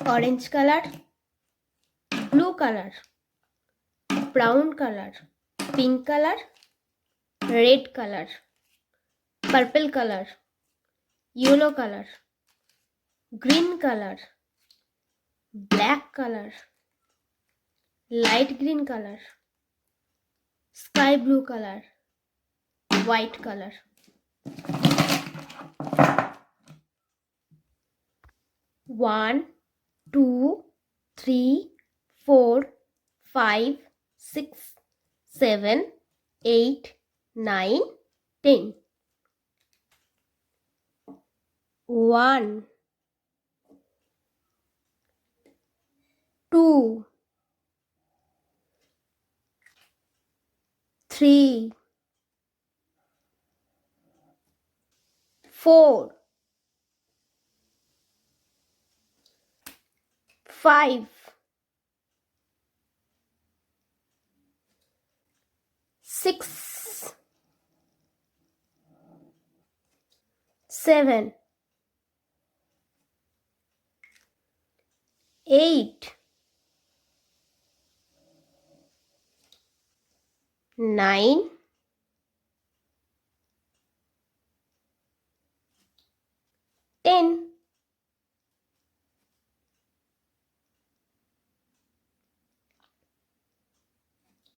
orange color, blue color, brown color, pink color, red color, purple color, yellow color, green color, black color, light green color, sky blue color, white color. One, 2, 3, 4, 5, 6, 7, 8, 9, 10. 1, 2, 3, 4, 5, 6, 7, 8, 9, 10.